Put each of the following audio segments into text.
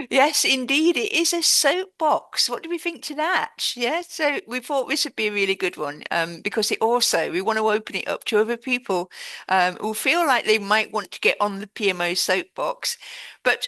Yes, indeed, it is a soapbox. What do we think to that? Yeah, so we thought this would be a really good one, because it also we want to open it up to other people who feel like they might want to get on the PMO soapbox. But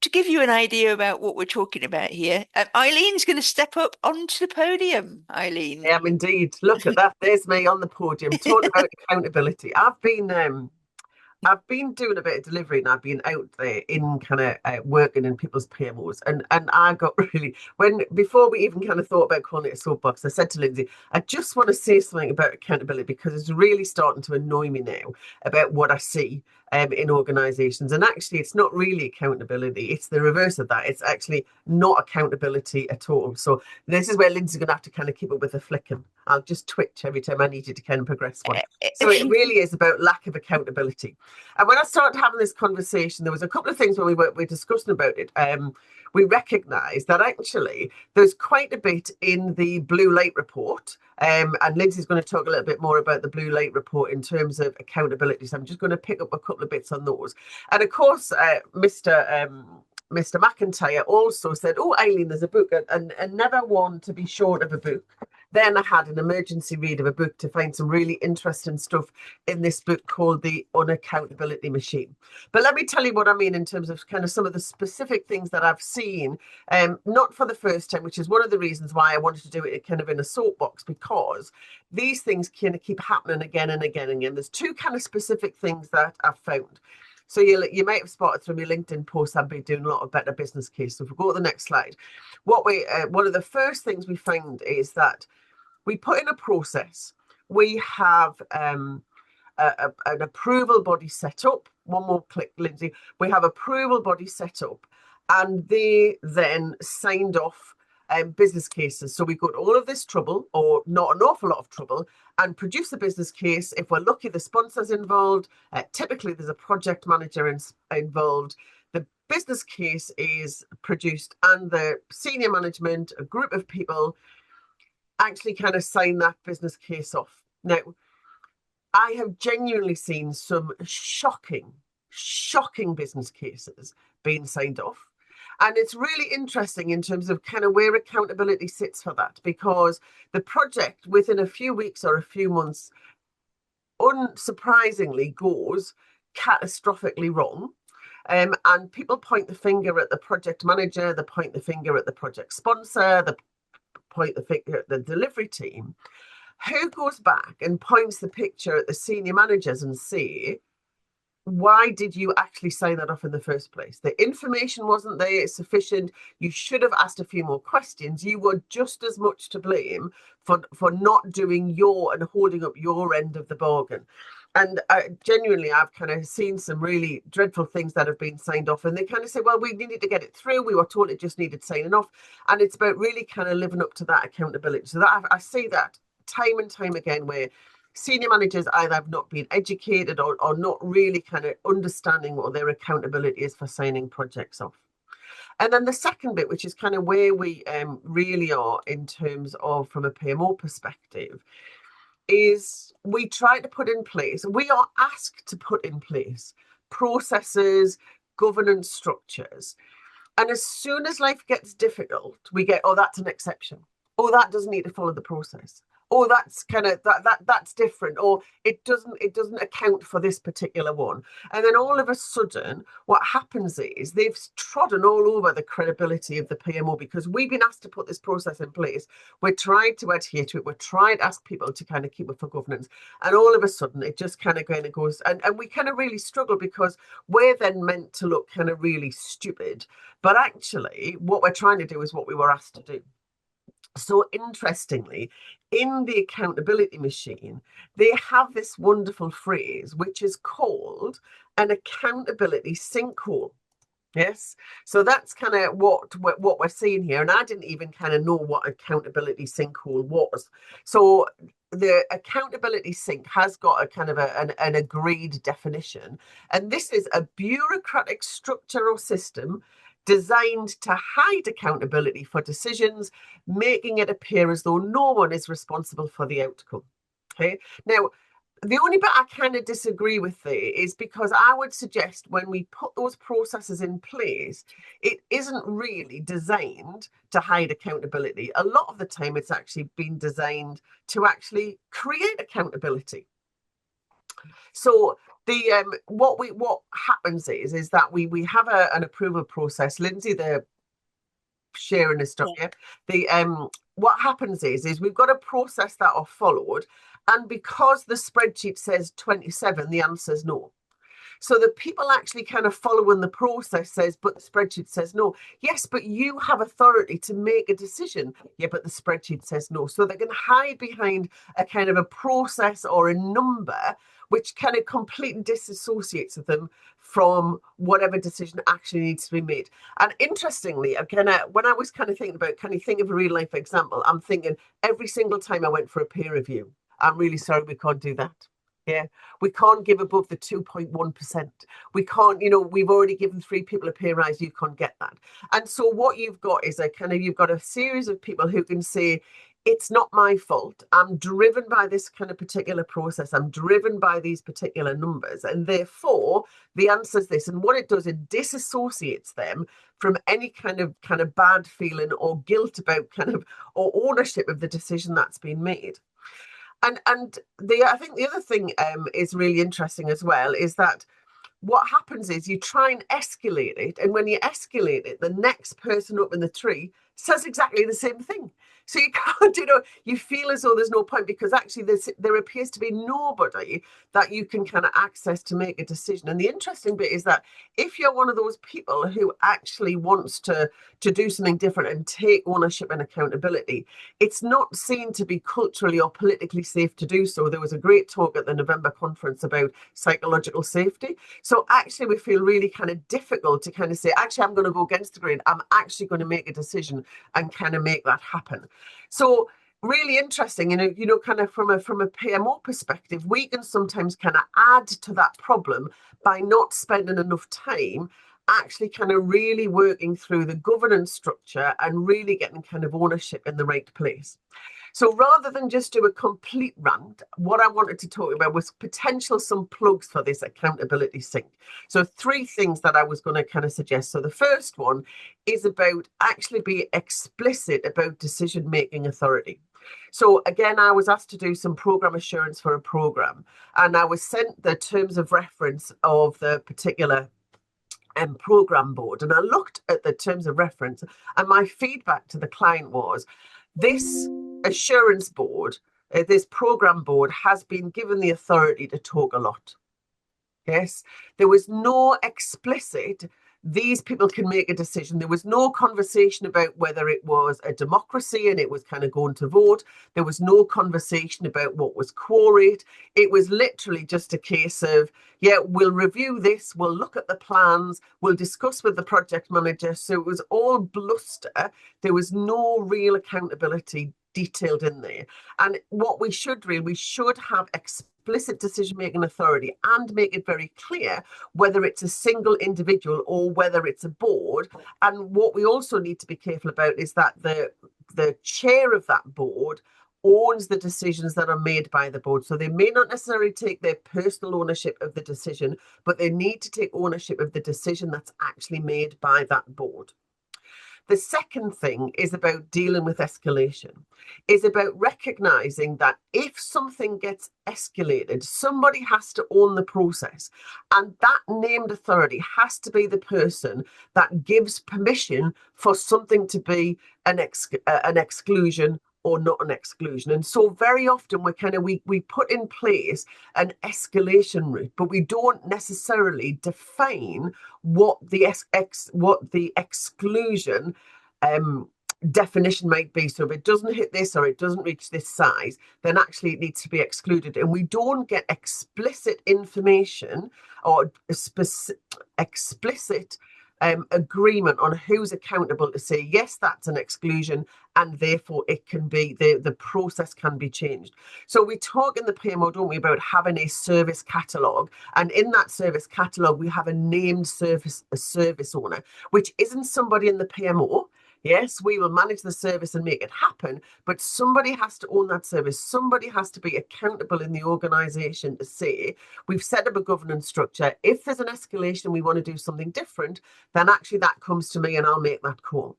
to give you an idea about what we're talking about here, Eileen's going to step up onto the podium. I Eileen. am indeed. Look at that. There's me on the podium talking about accountability. I've been doing a bit of delivery and I've been out there in kind of working in people's PMOs. And I got really, when before we even kind of thought about calling it a soapbox, I said to Lindsay, I just want to say something about accountability because it's really starting to annoy me now about what I see in organizations. And actually, it's not really accountability. It's the reverse of that. It's actually not accountability at all. So this is where Lindsay's going to have to kind of keep up with the flicking. I'll just twitch every time I need you to kind of progress one. So it really is about lack of accountability. And when I started having this conversation, there was a couple of things when we discussing about it. We recognised that actually there's quite a bit in the blue light report. And Lindsay's going to talk a little bit more about the blue light report in terms of accountability. So I'm just going to pick up a couple of bits on those. And of course, Mr. McIntyre also said, "Oh, Eileen, there's a book, and never one to be short of a book." Then I had an emergency read of a book to find some really interesting stuff in this book called The Unaccountability Machine. But let me tell you what I mean in terms of kind of some of the specific things that I've seen, not for the first time, which is one of the reasons why I wanted to do it kind of in a soapbox, because these things kind of keep happening again and again and again. There's two kind of specific things that I've found. So you might have spotted from your LinkedIn post I've been doing a lot of better business case. So if we go to the next slide, one of the first things we find is that we put in a process. We have an approval body set up. One more click, Lindsay. We have approval body set up, and they then signed off business cases. So we got all of this trouble, or not an awful lot of trouble, and produce a business case. If we're lucky, the sponsor's involved. Typically, there's a project manager involved. The business case is produced, and the senior management, a group of people, actually kind of sign that business case off. Now, I have genuinely seen some shocking business cases being signed off. And it's really interesting in terms of kind of where accountability sits for that, because the project within a few weeks or a few months, unsurprisingly, goes catastrophically wrong. And people point the finger at the project manager, they point the finger at the project sponsor, they point the finger at the delivery team. Who goes back and points the picture at the senior managers and say, why did you actually sign that off in the first place? The information wasn't there sufficient. You should have asked a few more questions. You were just as much to blame for not doing your and holding up your end of the bargain. And genuinely, I've kind of seen some really dreadful things that have been signed off. And they kind of say, well, we needed to get it through. We were told it just needed signing off. And it's about really kind of living up to that accountability. So that I see that time and time again where senior managers either have not been educated or not really kind of understanding what their accountability is for signing projects off. And then the second bit, which is kind of where we really are in terms of from a PMO perspective, is we try to put in place, we are asked to put in place processes, governance structures. And as soon as life gets difficult, we get, oh, that's an exception. Oh, that doesn't need to follow the process. Oh, that's kind of that's different, or it doesn't account for this particular one. And then all of a sudden, what happens is they've trodden all over the credibility of the PMO because we've been asked to put this process in place. We're trying to adhere to it. We're trying to ask people to kind of keep it for governance. And all of a sudden, it just kind of goes, and we kind of really struggle because we're then meant to look kind of really stupid. But actually, what we're trying to do is what we were asked to do. So interestingly, in the accountability machine, they have this wonderful phrase, which is called an accountability sinkhole. Yes. So that's kind of what we're seeing here. And I didn't even kind of know what accountability sinkhole was. So the accountability sink has got a kind of an agreed definition. And this is a bureaucratic structure or system designed to hide accountability for decisions, making it appear as though no one is responsible for the outcome. Okay. Now, The only bit I kind of disagree with there is because I would suggest when we put those processes in place, it isn't really designed to hide accountability. A lot of the time, it's actually been designed to actually create accountability. So the what happens is that we have an approval process. Lindsay, the sharing this stuff, Yeah. yeah. The what happens is we've got a process that are followed, and because the spreadsheet says 27, the answer is no. So the people actually kind of following the process says, but the spreadsheet says no. Yes, but you have authority to make a decision. Yeah, but the spreadsheet says no. So they can hide behind a kind of a process or a number, which kind of completely disassociates them from whatever decision actually needs to be made. And interestingly, again, when I was kind of thinking about, can you think of a real life example? I'm thinking every single time I went for a peer review, I'm really sorry we can't do that. Yeah, we can't give above the 2.1%. We can't, we've already given 3 people a pay rise, you can't get that. And so what you've got is you've got a series of people who can say, it's not my fault. I'm driven by this kind of particular process. I'm driven by these particular numbers. And therefore, the answer is this. And what it does, it disassociates them from any kind of bad feeling or guilt about or ownership of the decision that's been made. And I think the other thing is really interesting as well is that what happens is you try and escalate it, and when you escalate it, the next person up in the tree says exactly the same thing. So you can't, you feel as though there's no point because actually there appears to be nobody that you can kind of access to make a decision. And the interesting bit is that if you're one of those people who actually wants to do something different and take ownership and accountability, it's not seen to be culturally or politically safe to do so. There was a great talk at the November conference about psychological safety. So actually, we feel really kind of difficult to kind of say, actually, I'm going to go against the grain. I'm actually going to make a decision and kind of make that happen. So really interesting, kind of from a PMO perspective, we can sometimes kind of add to that problem by not spending enough time actually kind of really working through the governance structure and really getting kind of ownership in the right place. So rather than just do a complete rant, what I wanted to talk about was some plugs for this accountability sink. So 3 things that I was going to kind of suggest. So the first one is about actually be explicit about decision-making authority. So again, I was asked to do some program assurance for a program, and I was sent the terms of reference of the particular program board. And I looked at the terms of reference, and my feedback to the client was, this assurance board, this program board has been given the authority to talk a lot. Yes, there was no explicit, these people can make a decision. There was no conversation about whether it was a democracy and it was kind of going to vote. There was no conversation about what was quoried. It was literally just a case of, yeah, we'll review this, we'll look at the plans, we'll discuss with the project manager. So it was all bluster. There was no real accountability detailed in there. And what we should have explicit decision-making authority and make it very clear whether it's a single individual or whether it's a board. And what we also need to be careful about is that the chair of that board owns the decisions that are made by the board. So they may not necessarily take their personal ownership of the decision, but they need to take ownership of the decision that's actually made by that board. The second thing is about dealing with escalation, is about recognizing that if something gets escalated, somebody has to own the process. And that named authority has to be the person that gives permission for something to be an exclusion or not an exclusion. And so very often we put in place an escalation route, but we don't necessarily define what the exclusion definition might be. So if it doesn't hit this or it doesn't reach this size, then actually it needs to be excluded. And we don't get explicit information or explicit agreement on who's accountable to say, yes, that's an exclusion, and therefore it can be, the process can be changed. So we talk in the PMO, don't we, about having a service catalogue, and in that service catalogue we have a named service owner, which isn't somebody in the PMO. Yes, we will manage the service and make it happen, but somebody has to own that service. Somebody has to be accountable in the organization to say, we've set up a governance structure. If there's an escalation and we want to do something different, then actually that comes to me and I'll make that call.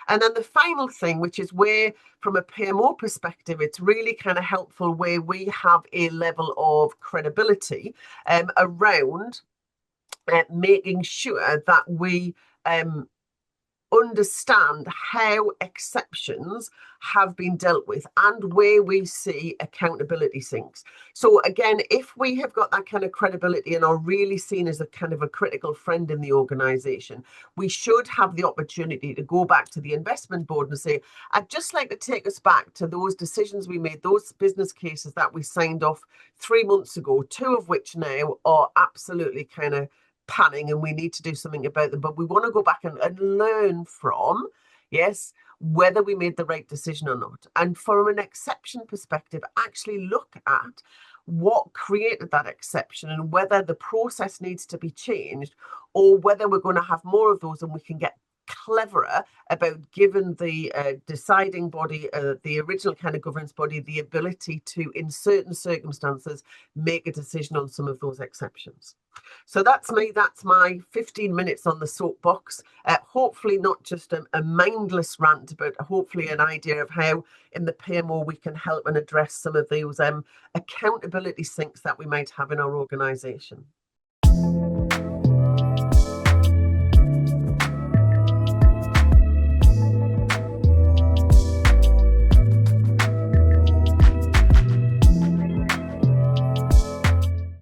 And then the final thing, which is where, from a PMO perspective, it's really kind of helpful where we have a level of credibility around making sure that we understand how exceptions have been dealt with and where we see accountability sinks. So again, if we have got that kind of credibility and are really seen as a kind of a critical friend in the organization, we should have the opportunity to go back to the investment board and say, I'd just like to take us back to those decisions we made, those business cases that we signed off 3 months ago, two of which now are absolutely kind of panning and we need to do something about them. But we want to go back and learn from, yes, whether we made the right decision or not. And from an exception perspective, actually look at what created that exception and whether the process needs to be changed or whether we're going to have more of those and we can get cleverer about giving the deciding body, the original kind of governance body, the ability to, in certain circumstances, make a decision on some of those exceptions. So that's me. That's my 15 minutes on the soapbox. Hopefully not just a mindless rant, but hopefully an idea of how in the PMO we can help and address some of those accountability sinks that we might have in our organisation.